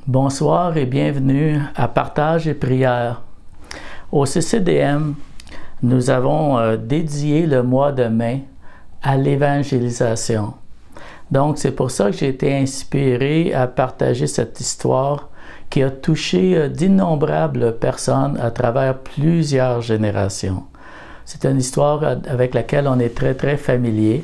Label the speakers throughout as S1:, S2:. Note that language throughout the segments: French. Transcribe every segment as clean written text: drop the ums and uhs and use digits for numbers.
S1: Bonsoir et bienvenue à Partage et Prière. Au CCDM, nous avons dédié le mois de mai à l'évangélisation. Donc, c'est pour ça que j'ai été inspiré à partager cette histoire qui a touché d'innombrables personnes à travers plusieurs générations. C'est une histoire avec laquelle on est très familier.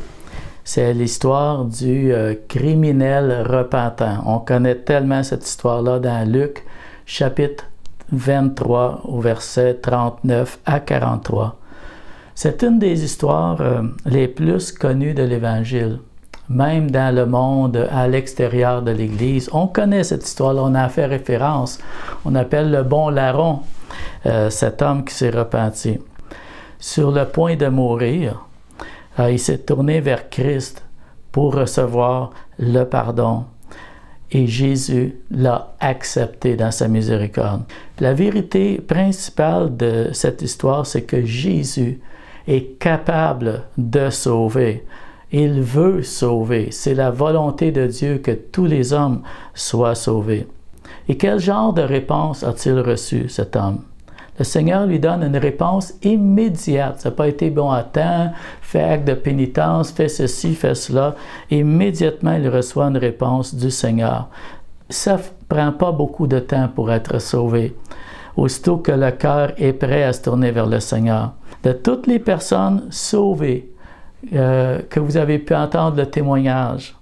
S1: C'est l'histoire du criminel repentant. On connaît tellement cette histoire-là dans Luc, chapitre 23, au verset 39 à 43. C'est une des histoires les plus connues de l'Évangile. Même dans le monde, à l'extérieur de l'Église, on connaît cette histoire-là, on a fait référence. On appelle le bon larron, cet homme qui s'est repenti. Sur le point de mourir, il s'est tourné vers Christ pour recevoir le pardon. Et Jésus l'a accepté dans sa miséricorde. La vérité principale de cette histoire, c'est que Jésus est capable de sauver. Il veut sauver. C'est la volonté de Dieu que tous les hommes soient sauvés. Et quel genre de réponse a-t-il reçu, cet homme? Le Seigneur lui donne une réponse immédiate. Ça n'a pas été bon à temps, fais acte de pénitence, fais ceci, fais cela. Immédiatement, il reçoit une réponse du Seigneur. Ça ne prend pas beaucoup de temps pour être sauvé. Aussitôt que le cœur est prêt à se tourner vers le Seigneur. De toutes les personnes sauvées que vous avez pu entendre le témoignage,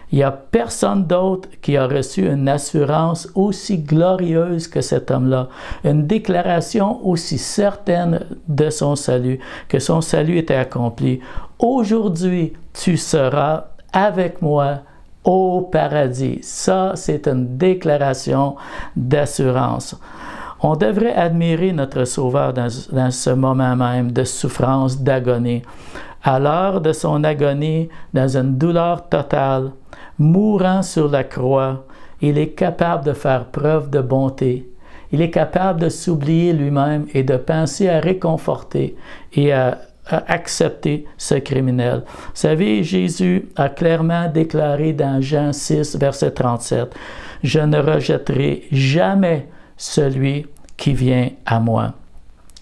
S1: il n'y a personne d'autre qui a reçu une assurance aussi glorieuse que cet homme-là, une déclaration aussi certaine de son salut, que son salut était accompli. Aujourd'hui, tu seras avec moi au paradis. Ça, c'est une déclaration d'assurance. On devrait admirer notre Sauveur dans ce moment même de souffrance, d'agonie. À l'heure de son agonie, dans une douleur totale, mourant sur la croix, il est capable de faire preuve de bonté. Il est capable de s'oublier lui-même et de penser à réconforter et à accepter ce criminel. Vous savez, Jésus a clairement déclaré dans Jean 6, verset 37, « Je ne rejetterai jamais celui qui vient à moi. »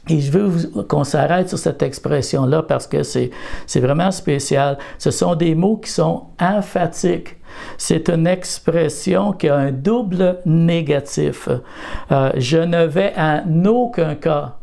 S1: Et je veux qu'on s'arrête sur cette expression-là parce que c'est vraiment spécial. Ce sont des mots qui sont emphatiques. C'est une expression qui a un double négatif. Je ne vais en aucun cas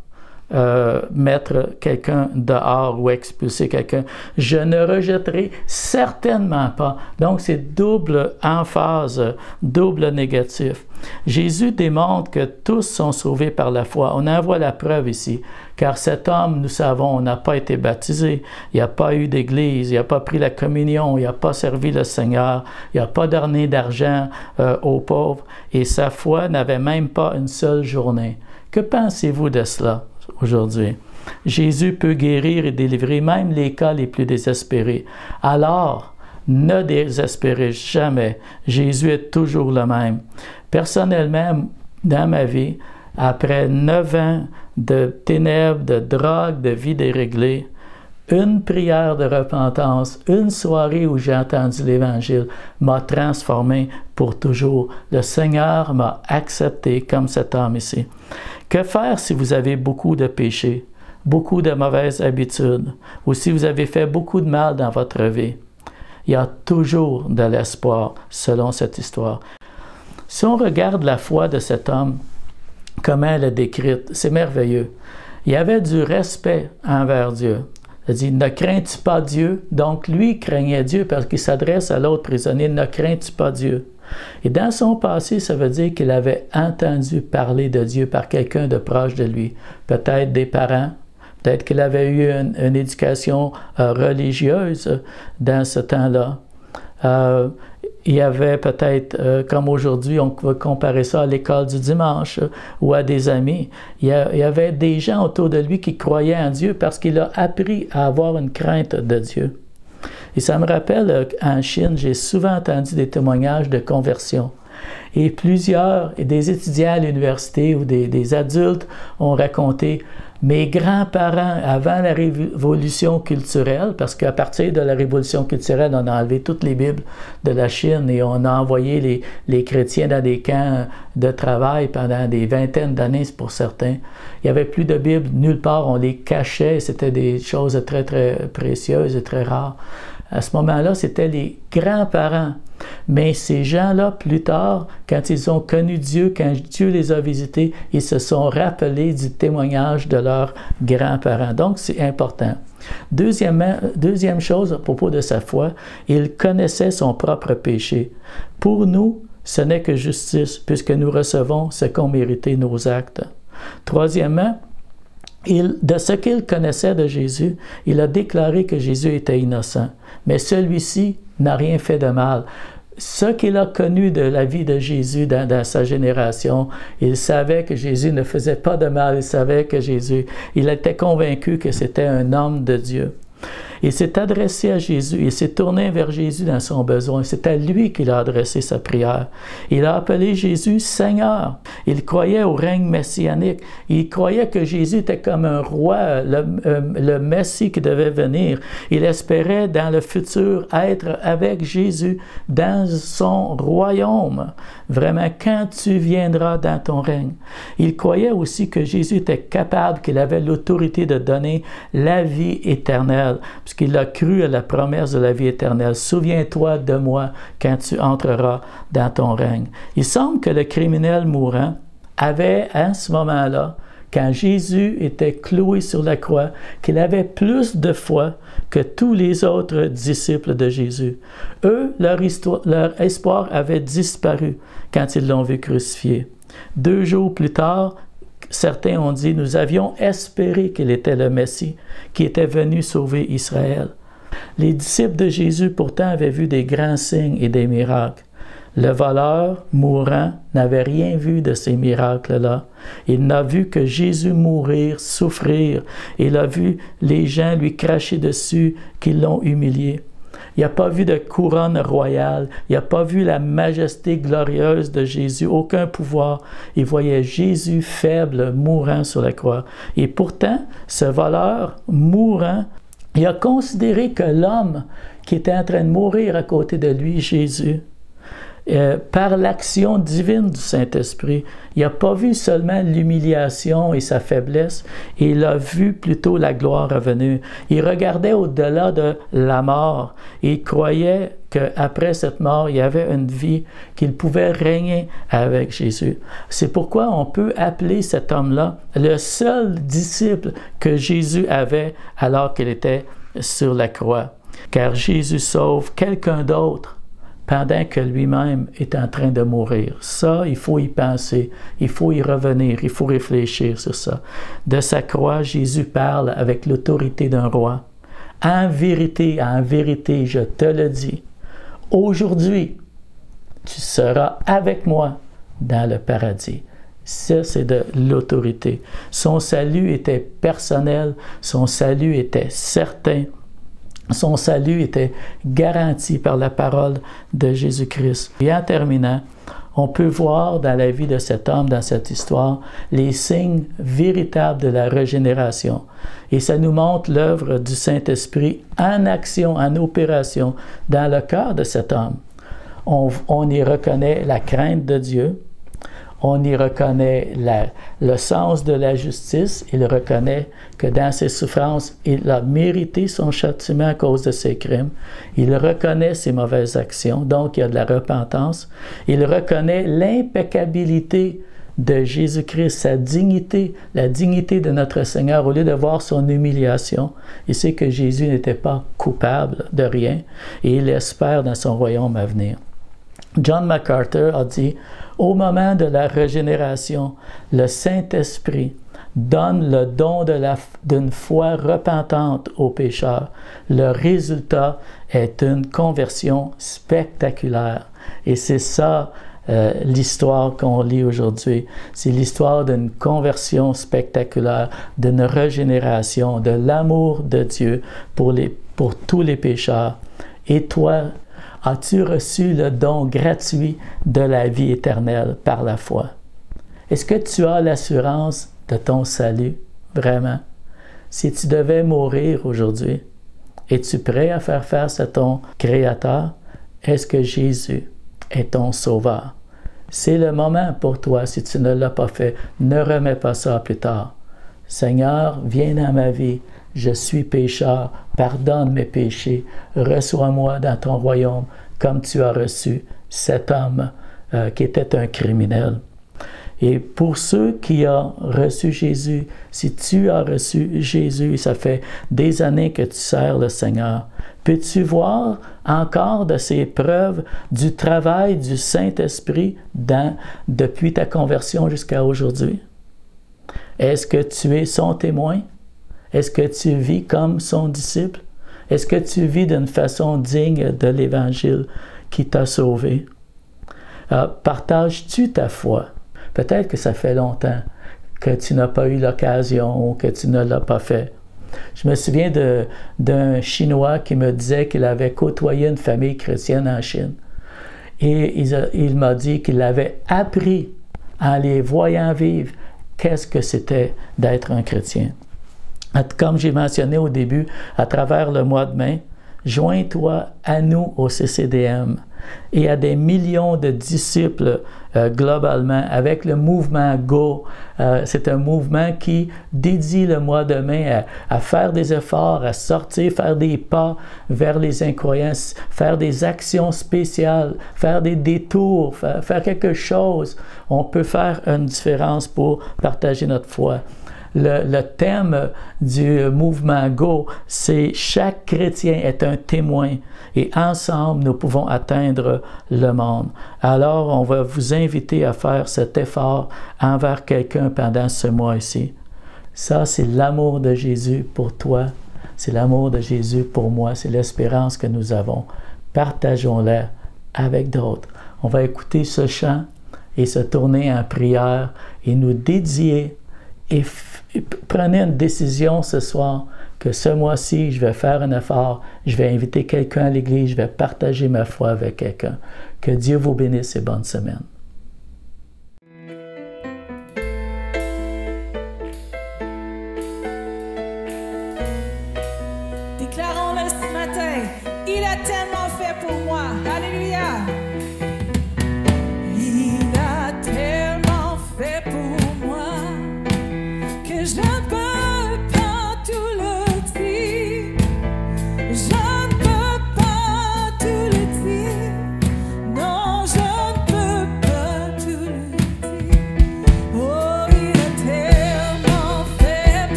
S1: mettre quelqu'un dehors ou expulser quelqu'un. Je ne rejetterai certainement pas. Donc, c'est double emphase, double négatif. Jésus démontre que tous sont sauvés par la foi. On en voit la preuve ici, car cet homme, nous savons, n'a pas été baptisé, il n'a pas eu d'église, il n'a pas pris la communion, il n'a pas servi le Seigneur, il n'a pas donné d'argent aux pauvres, et sa foi n'avait même pas une seule journée. Que pensez-vous de cela aujourd'hui? Jésus peut guérir et délivrer même les cas les plus désespérés. Alors, ne désespérez jamais. Jésus est toujours le même. Personnellement, dans ma vie, après 9 ans de ténèbres, de drogue, de vie déréglée, une prière de repentance, une soirée où j'ai entendu l'Évangile m'a transformé pour toujours. Le Seigneur m'a accepté comme cet homme ici. Que faire si vous avez beaucoup de péchés, beaucoup de mauvaises habitudes, ou si vous avez fait beaucoup de mal dans votre vie? Il y a toujours de l'espoir selon cette histoire. Si on regarde la foi de cet homme, comment elle est décrite, c'est merveilleux. Il y avait du respect envers Dieu. Il dit, ne crains-tu pas Dieu? Donc lui craignait Dieu parce qu'il s'adresse à l'autre prisonnier, ne crains-tu pas Dieu? Et dans son passé, ça veut dire qu'il avait entendu parler de Dieu par quelqu'un de proche de lui, peut-être des parents, peut-être qu'il avait eu une éducation religieuse dans ce temps-là. Il y avait peut-être, comme aujourd'hui, on peut comparer ça à l'école du dimanche ou à des amis. Il y avait des gens autour de lui qui croyaient en Dieu parce qu'il a appris à avoir une crainte de Dieu. Et ça me rappelle, en Chine, j'ai souvent entendu des témoignages de conversion. Et plusieurs des étudiants à l'université ou des adultes ont raconté: mes grands-parents, avant la révolution culturelle, parce qu'à partir de la révolution culturelle, on a enlevé toutes les Bibles de la Chine et on a envoyé les chrétiens dans des camps de travail pendant des vingtaines d'années pour certains. Il n'y avait plus de Bibles nulle part, on les cachait, c'était des choses très, très précieuses et très rares. À ce moment-là, c'était les grands-parents. Mais ces gens-là, plus tard, quand ils ont connu Dieu, quand Dieu les a visités, ils se sont rappelés du témoignage de leurs grands-parents. Donc, c'est important. Deuxième chose à propos de sa foi, il connaissait son propre péché. Pour nous, ce n'est que justice, puisque nous recevons ce qu'ont mérité nos actes. Troisièmement, de ce qu'il connaissait de Jésus, il a déclaré que Jésus était innocent. Mais celui-ci n'a rien fait de mal. Ce qu'il a connu de la vie de Jésus dans sa génération, il savait que Jésus ne faisait pas de mal, il savait que il était convaincu que c'était un homme de Dieu. Il s'est adressé à Jésus, il s'est tourné vers Jésus dans son besoin. C'est à lui qu'il a adressé sa prière. Il a appelé Jésus Seigneur. Il croyait au règne messianique. Il croyait que Jésus était comme un roi, le Messie qui devait venir. Il espérait dans le futur être avec Jésus dans son royaume. Vraiment, quand tu viendras dans ton règne. Il croyait aussi que Jésus était capable, qu'il avait l'autorité de donner la vie éternelle, puisqu'il a cru à la promesse de la vie éternelle. Souviens-toi de moi quand tu entreras dans ton règne. Il semble que le criminel mourant avait, à ce moment-là, quand Jésus était cloué sur la croix, qu'il avait plus de foi que tous les autres disciples de Jésus. Eux, leur espoir avait disparu quand ils l'ont vu crucifié. 2 jours plus tard, certains ont dit: nous avions espéré qu'il était le Messie, qui était venu sauver Israël. Les disciples de Jésus pourtant avaient vu des grands signes et des miracles. Le voleur mourant n'avait rien vu de ces miracles-là. Il n'a vu que Jésus mourir, souffrir. Il a vu les gens lui cracher dessus, qui l'ont humilié. Il n'a pas vu de couronne royale. Il n'a pas vu la majesté glorieuse de Jésus, aucun pouvoir. Il voyait Jésus faible, mourant sur la croix. Et pourtant, ce voleur mourant, il a considéré que l'homme qui était en train de mourir à côté de lui, Jésus, par l'action divine du Saint-Esprit, il n'a pas vu seulement l'humiliation et sa faiblesse, il a vu plutôt la gloire revenue. Il regardait au-delà de la mort et il croyait qu'après cette mort, il y avait une vie, qu'il pouvait régner avec Jésus. C'est pourquoi on peut appeler cet homme-là le seul disciple que Jésus avait alors qu'il était sur la croix. Car Jésus sauve quelqu'un d'autre pendant que lui-même est en train de mourir. Ça, il faut y penser, il faut y revenir, il faut réfléchir sur ça. De sa croix, Jésus parle avec l'autorité d'un roi. En vérité, je te le dis, aujourd'hui, tu seras avec moi dans le paradis. Ça, c'est de l'autorité. Son salut était personnel, son salut était certain. Son salut était garanti par la parole de Jésus-Christ. Et en terminant, on peut voir dans la vie de cet homme, dans cette histoire, les signes véritables de la régénération. Et ça nous montre l'œuvre du Saint-Esprit en action, en opération, dans le cœur de cet homme. On y reconnaît la crainte de Dieu. On y reconnaît le sens de la justice. Il reconnaît que dans ses souffrances, il a mérité son châtiment à cause de ses crimes. Il reconnaît ses mauvaises actions, donc il y a de la repentance. Il reconnaît l'impeccabilité de Jésus-Christ, sa dignité, la dignité de notre Seigneur. Au lieu de voir son humiliation, il sait que Jésus n'était pas coupable de rien et il espère dans son royaume à venir. John MacArthur a dit: au moment de la régénération, le Saint-Esprit donne le don d'une foi repentante aux pécheurs. Le résultat est une conversion spectaculaire. Et c'est ça l'histoire qu'on lit aujourd'hui. C'est l'histoire d'une conversion spectaculaire, d'une régénération, de l'amour de Dieu pour tous les pécheurs. Et toi, As-tu reçu le don gratuit de la vie éternelle par la foi? Est-ce que tu as l'assurance de ton salut, vraiment? Si tu devais mourir aujourd'hui, es-tu prêt à faire face à ton Créateur? Est-ce que Jésus est ton Sauveur? C'est le moment pour toi, si tu ne l'as pas fait. Ne remets pas ça plus tard. Seigneur, viens dans ma vie. Je suis pécheur. Pardonne mes péchés. Reçois-moi dans ton royaume comme tu as reçu cet homme qui était un criminel. Et pour ceux qui ont reçu Jésus, si tu as reçu Jésus, ça fait des années que tu sers le Seigneur, peux-tu voir encore de ces preuves du travail du Saint-Esprit depuis ta conversion jusqu'à aujourd'hui? Est-ce que tu es son témoin? Est-ce que tu vis comme son disciple? Est-ce que tu vis d'une façon digne de l'Évangile qui t'a sauvé? Partages-tu ta foi? Peut-être que ça fait longtemps que tu n'as pas eu l'occasion ou que tu ne l'as pas fait. Je me souviens d'un Chinois qui me disait qu'il avait côtoyé une famille chrétienne en Chine. Et il m'a dit qu'il avait appris en les voyant vivre qu'est-ce que c'était d'être un chrétien. Comme j'ai mentionné au début, à travers le mois de mai, joins-toi à nous au CCDM et à des millions de disciples globalement avec le mouvement Go. C'est un mouvement qui dédie le mois de mai à faire des efforts, à sortir, faire des pas vers les incroyants, faire des actions spéciales, faire des détours, faire quelque chose. On peut faire une différence pour partager notre foi. Le thème du mouvement Go, c'est « Chaque chrétien est un témoin et ensemble, nous pouvons atteindre le monde ». Alors, on va vous inviter à faire cet effort envers quelqu'un pendant ce mois-ci. Ça, c'est l'amour de Jésus pour toi. C'est l'amour de Jésus pour moi. C'est l'espérance que nous avons. Partageons-la avec d'autres. On va écouter ce chant et se tourner en prière et nous dédier. Et prenez une décision ce soir que ce mois-ci, je vais faire un effort, je vais inviter quelqu'un à l'église, je vais partager ma foi avec quelqu'un. Que Dieu vous bénisse et bonne semaine.